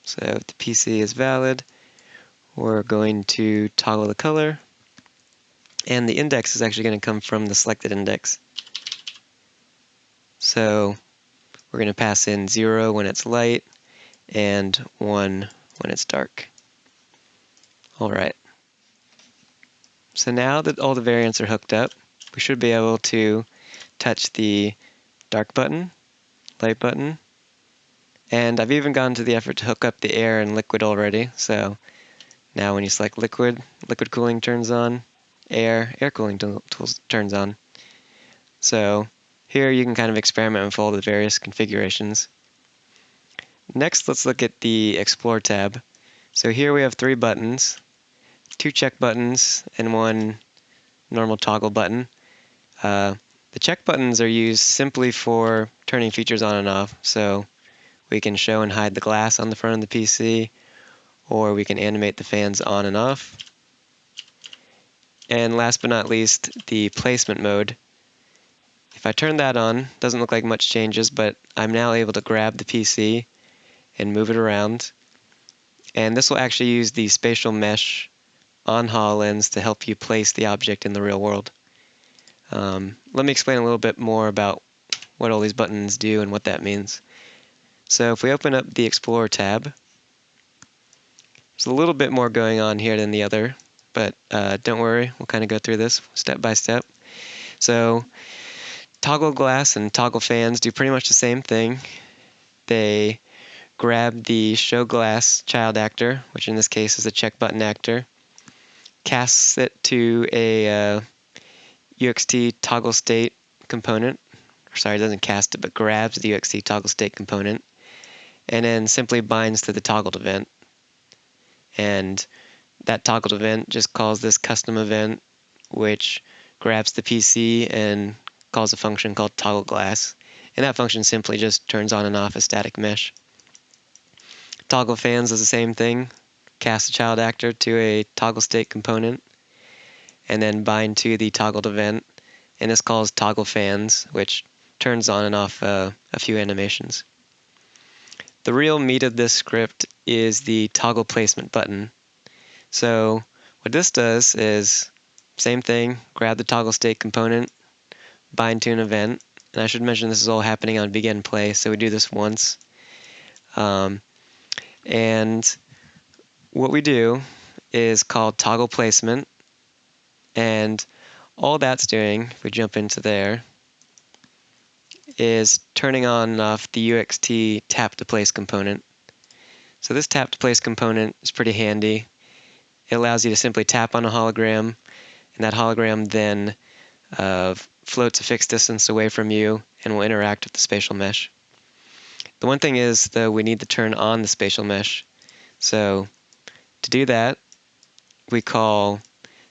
So if the PC is valid, we're going to toggle the color, and the index is actually going to come from the selected index. So we're going to pass in 0 when it's light and 1 when it's dark. All right. So now that all the variants are hooked up, we should be able to touch the dark button, light button, and I've even gone to the effort to hook up the air and liquid already. So now when you select liquid, liquid cooling turns on, air cooling tools turns on. So here you can kind of experiment with all the various configurations. Next, let's look at the Explore tab. So here we have 3 buttons, 2 check buttons and 1 normal toggle button. The check buttons are used simply for turning features on and off. So we can show and hide the glass on the front of the PC, or we can animate the fans on and off. And last but not least, the placement mode. If I turn that on, doesn't look like much changes, but I'm now able to grab the PC and move it around. And this will actually use the spatial mesh on HoloLens to help you place the object in the real world. Let me explain a little bit more about what all these buttons do and what that means. So if we open up the Explorer tab, there's a little bit more going on here than the other, but don't worry, we'll kind of go through this step by step. So toggle glass and toggle fans do pretty much the same thing. They grab the show glass child actor, which in this case is a check button actor, casts it to a UXT toggle state component. Sorry, it doesn't cast it, but grabs the UXT toggle state component, and then simply binds to the toggled event. And that toggled event just calls this custom event, which grabs the PC and calls a function called toggle glass. And that function simply just turns on and off a static mesh. Toggle fans is the same thing. Cast a child actor to a toggle state component, and then bind to the toggled event. And this calls toggle fans, which turns on and off a few animations. The real meat of this script is the toggle placement button. So what this does is same thing, grab the toggle state component, bind to an event, And I should mention this is all happening on begin play, so we do this once. And what we do is called toggle placement. And all that's doing, if we jump into there, is turning on and off the UXT tap to place component. So this tap to place component is pretty handy. It allows you to simply tap on a hologram, and that hologram then floats a fixed distance away from you and will interact with the spatial mesh. The one thing is, though, we need to turn on the spatial mesh. So to do that, we call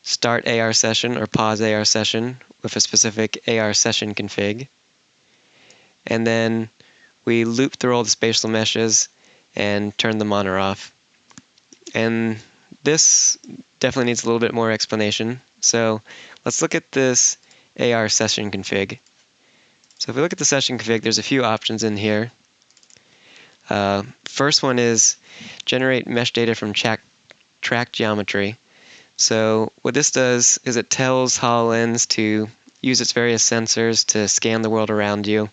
start AR session or pause AR session with a specific AR session config. And then we loop through all the spatial meshes and turn them on or off. And this definitely needs a little bit more explanation. So let's look at this AR session config. So if we look at the session config, there's a few options in here. First one is generate mesh data from track geometry. So what this does is it tells HoloLens to use its various sensors to scan the world around you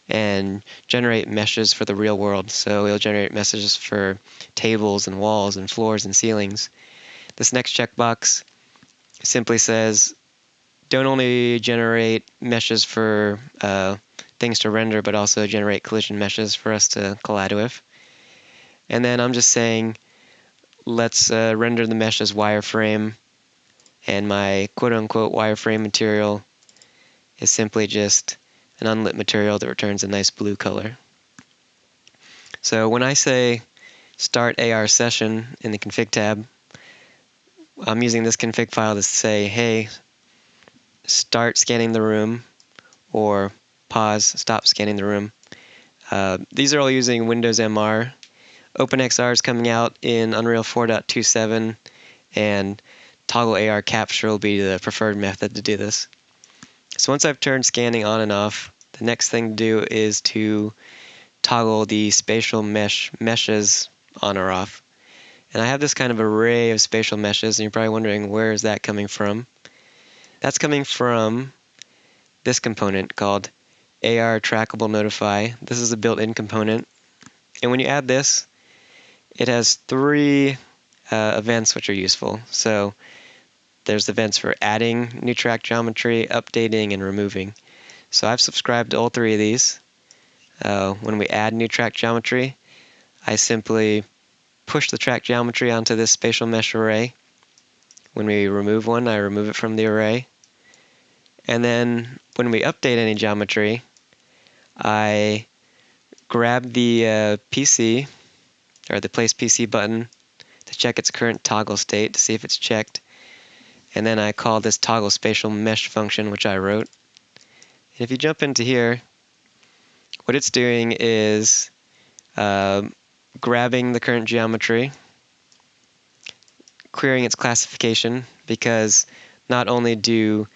and generate meshes for the real world. So it'll generate messages for tables and walls and floors and ceilings. This next checkbox simply says, don't only generate meshes for things to render, but also generate collision meshes for us to collide with. And then I'm just saying, let's render the mesh as wireframe, and my quote-unquote wireframe material is simply just an unlit material that returns a nice blue color. So when I say start AR session in the config tab, I'm using this config file to say, hey, start scanning the room, or pause, stop scanning the room. These are all using Windows MR. OpenXR is coming out in Unreal 4.27, and toggle AR capture will be the preferred method to do this. So once I've turned scanning on and off, the next thing to do is to toggle the spatial meshes on or off. And I have this kind of array of spatial meshes, and you're probably wondering, where is that coming from? That's coming from this component called AR Trackable Notify. This is a built-in component. And when you add this, it has three events which are useful. So there's events for adding new track geometry, updating, and removing. So I've subscribed to all three of these. When we add new track geometry, I simply push the track geometry onto this spatial mesh array. When we remove one, I remove it from the array. And then when we update any geometry, I grab the PC, or the Place PC button, to check its current toggle state to see if it's checked. And then I call this toggle spatial mesh function, which I wrote. And if you jump into here, what it's doing is grabbing the current geometry, querying its classification, because not only do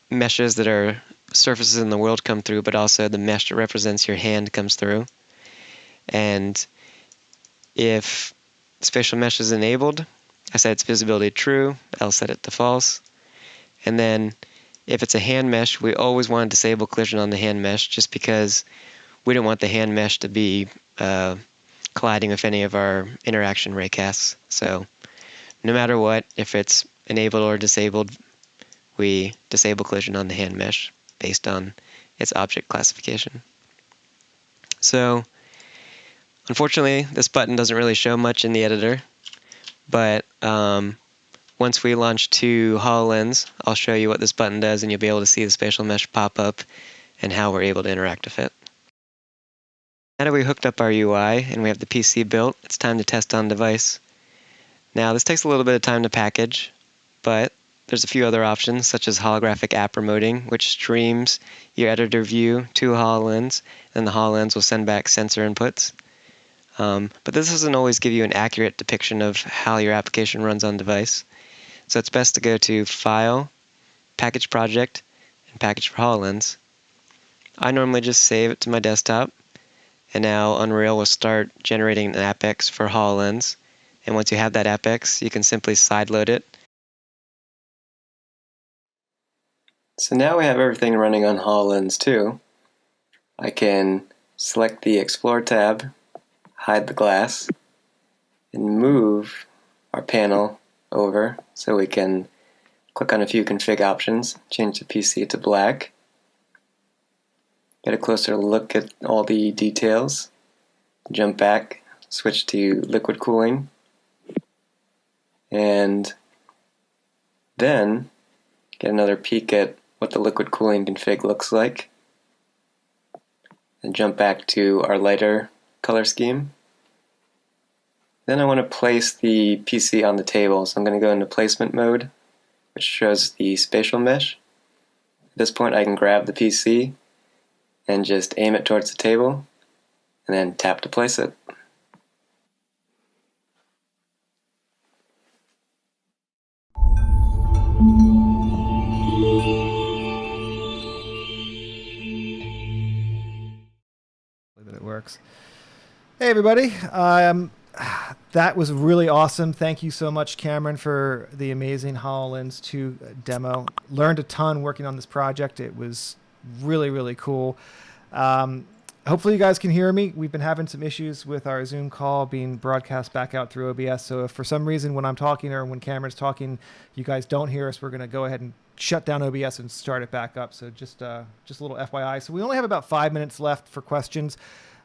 meshes that are surfaces in the world come through, but also the mesh that represents your hand comes through. And if spatial mesh is enabled, I set its visibility true, I'll set it to false. And then if it's a hand mesh, we always want to disable collision on the hand mesh, just because we don't want the hand mesh to be colliding with any of our interaction raycasts. So no matter what, if it's enabled or disabled, we disable collision on the hand mesh based on its object classification. So unfortunately, this button doesn't really show much in the editor, but once we launch to HoloLens, I'll show you what this button does, and you'll be able to see the spatial mesh pop up and how we're able to interact with it. Now that we hooked up our UI and we have the PC built, it's time to test on device. Now this takes a little bit of time to package, but there's a few other options, such as holographic app remoting, which streams your editor view to HoloLens, and the HoloLens will send back sensor inputs. But this doesn't always give you an accurate depiction of how your application runs on device. So it's best to go to File, Package Project, and Package for HoloLens. I normally just save it to my desktop, and now Unreal will start generating an AppX for HoloLens. And once you have that AppX, you can simply sideload it. So now we have everything running on HoloLens 2. I can select the Explore tab, hide the glass, and move our panel over so we can click on a few config options, change the PC to black, get a closer look at all the details, jump back, switch to liquid cooling, and then get another peek at what the liquid cooling config looks like, and jump back to our lighter color scheme. Then I want to place the PC on the table, so I'm going to go into placement mode, which shows the spatial mesh. At this point I can grab the PC and just aim it towards the table, and then tap to place it. That it works. Hey everybody, that was really awesome. Thank you so much, Cameron, for the amazing HoloLens 2 demo. Learned a ton working on this project. It was really, really cool. Hopefully you guys can hear me. We've been having some issues with our Zoom call being broadcast back out through OBS. So if for some reason when I'm talking or when Cameron's talking, you guys don't hear us, we're going to go ahead and shut down OBS and start it back up. So just a little FYI. So we only have about 5 minutes left for questions.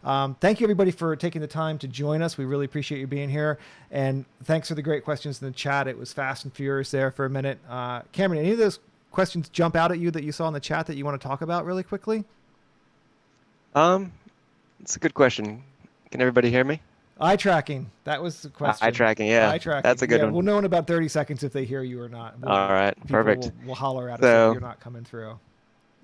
Thank you everybody for taking the time to join us. We really appreciate you being here. And thanks for the great questions in the chat. It was fast and furious there for a minute. Cameron, any of those questions jump out at you that you saw in the chat that you want to talk about really quickly? It's a good question. Can everybody hear me? Eye tracking. That was the question. Eye tracking, yeah. Eye tracking. That's a good one. We'll know in about 30 seconds if they hear you or not. All right, perfect. We'll holler at us if you're not coming through.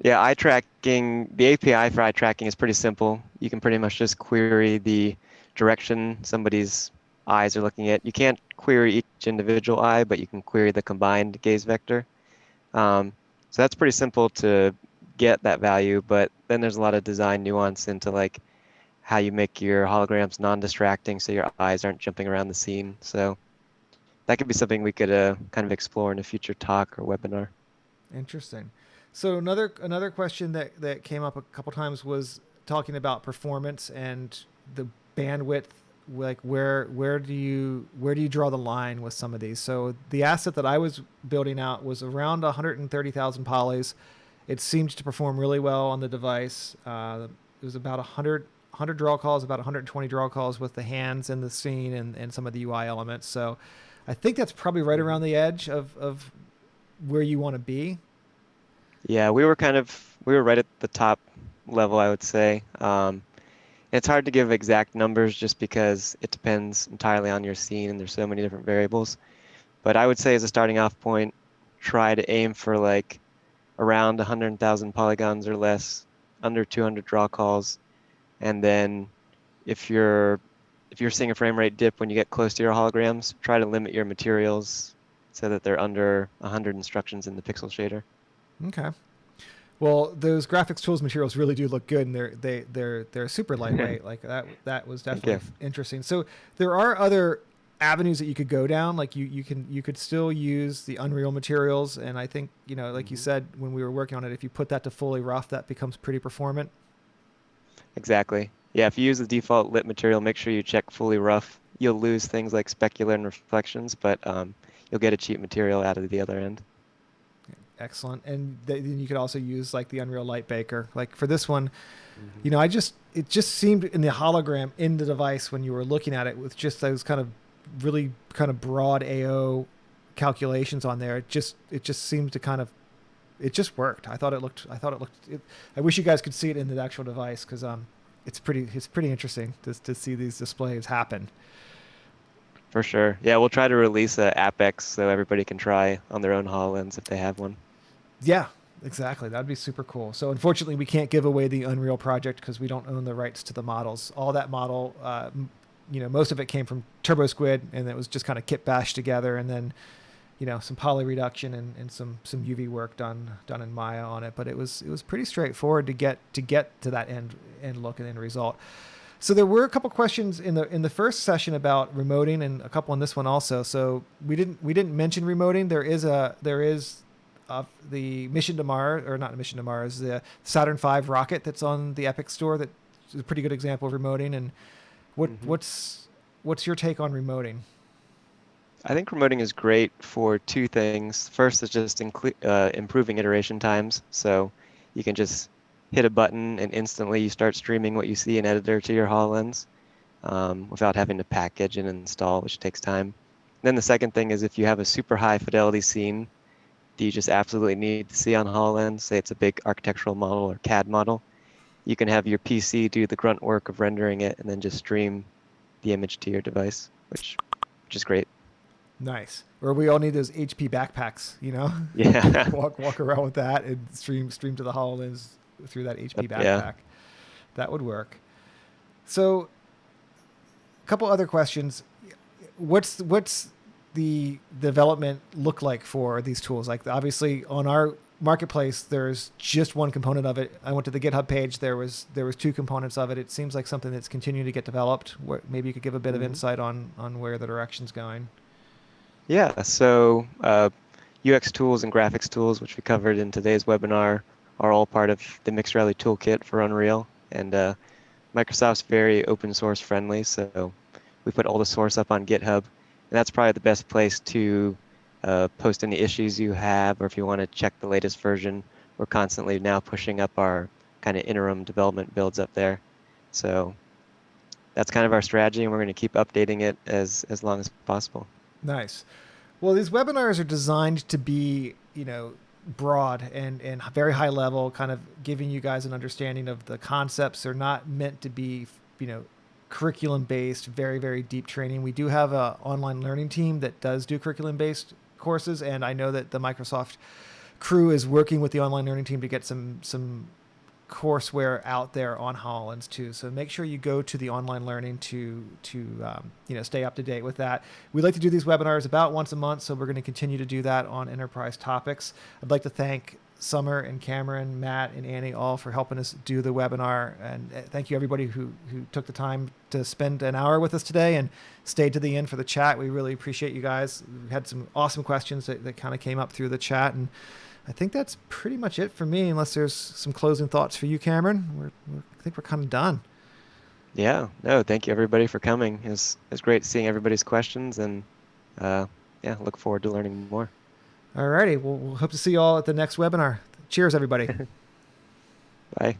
Yeah, eye tracking, the API for eye tracking is pretty simple. You can pretty much just query the direction somebody's eyes are looking at. You can't query each individual eye, but you can query the combined gaze vector. So that's pretty simple to get that value, but then there's a lot of design nuance into like how you make your holograms non-distracting so your eyes aren't jumping around the scene. So that could be something we could kind of explore in a future talk or webinar. Interesting. So another question that came up a couple times was talking about performance and the bandwidth. Like where do you draw the line with some of these? So the asset that I was building out was around 130,000 polys. It seemed to perform really well on the device. It was about 100 draw calls, about 120 draw calls with the hands and the scene and some of the UI elements. So I think that's probably right around the edge of where you want to be. Yeah, we were right at the top level, I would say. It's hard to give exact numbers just because it depends entirely on your scene and there's so many different variables. But I would say as a starting off point, try to aim for like around 100,000 polygons or less, under 200 draw calls. And then if you're seeing a frame rate dip when you get close to your holograms, try to limit your materials so that they're under 100 instructions in the pixel shader. Okay. Well, those graphics tools materials really do look good, and they're super lightweight. Like that was definitely interesting. So there are other avenues that you could go down. Like you could still use the Unreal materials, and I think like you said when we were working on it, if you put that to fully rough, that becomes pretty performant. Exactly. Yeah, if you use the default lit material, make sure you check fully rough. You'll lose things like specular and reflections, but you'll get a cheap material out of the other end. Excellent. And then you could also use like the Unreal Light Baker. Like for this one, it just seemed in the hologram in the device when you were looking at it with just those kind of really kind of broad AO calculations on there. It just seemed to it just worked. I wish you guys could see it in the actual device because it's pretty interesting to see these displays happen. For sure. Yeah, we'll try to release a AppX so everybody can try on their own HoloLens if they have one. Yeah, exactly. That'd be super cool. So unfortunately, we can't give away the Unreal project because we don't own the rights to the models. All that model, most of it came from TurboSquid, and it was just kind of kit bashed together, and then, some poly reduction and some UV work done in Maya on it. But it was pretty straightforward to get to that end look and end result. So there were a couple questions in the first session about remoting, and a couple in this one also. So we didn't mention remoting. There is the mission to Mars, or not a mission to Mars, the Saturn V rocket that's on the Epic store. That is a pretty good example of remoting. And Hmm. what's your take on remoting? I think remoting is great for two things. First is just improving iteration times. So you can just hit a button and instantly you start streaming what you see in Editor to your HoloLens without having to package and install, which takes time. Then the second thing is if you have a super high fidelity scene that you just absolutely need to see on HoloLens, say it's a big architectural model or CAD model, you can have your PC do the grunt work of rendering it and then just stream the image to your device, which is great. Nice. Or we all need those HP backpacks, Yeah. walk around with that and stream to the HoloLens through that HP Yeah. backpack. That would work. So, a couple other questions. What's the development look like for these tools? Like obviously on our marketplace, there's just one component of it. I went to the GitHub page. There was two components of it. It seems like something that's continuing to get developed. Maybe you could give a bit of Hmm. insight on where the direction's going. Yeah. So UX tools and graphics tools, which we covered in today's webinar, are all part of the Mixed Reality Toolkit for Unreal. And Microsoft's very open source friendly, so we put all the source up on GitHub, and that's probably the best place to post any issues you have, or if you want to check the latest version. We're constantly now pushing up our kind of interim development builds up there. So that's kind of our strategy, and we're going to keep updating it as long as possible. Nice. Well, these webinars are designed to be, broad and very high level, kind of giving you guys an understanding of the concepts. They're not meant to be, curriculum based, very, very deep training. We do have a online learning team that does do curriculum based courses, and I know that the Microsoft crew is working with the online learning team to get some courseware out there on HoloLens too. So make sure you go to the online learning to stay up to date with that. We like to do these webinars about once a month, so we're going to continue to do that on enterprise topics. I'd like to thank Summer and Cameron, Matt and Annie all for helping us do the webinar, and thank you everybody who took the time to spend an hour with us today and stayed to the end for the chat. We really appreciate you guys. We had some awesome questions that kind of came up through the chat, and I think that's pretty much it for me, unless there's some closing thoughts for you, Cameron. I think we're kind of done. Yeah, no, thank you everybody for coming. It's great seeing everybody's questions, and yeah, look forward to learning more. All righty. We'll hope to see you all at the next webinar. Cheers, everybody. Bye.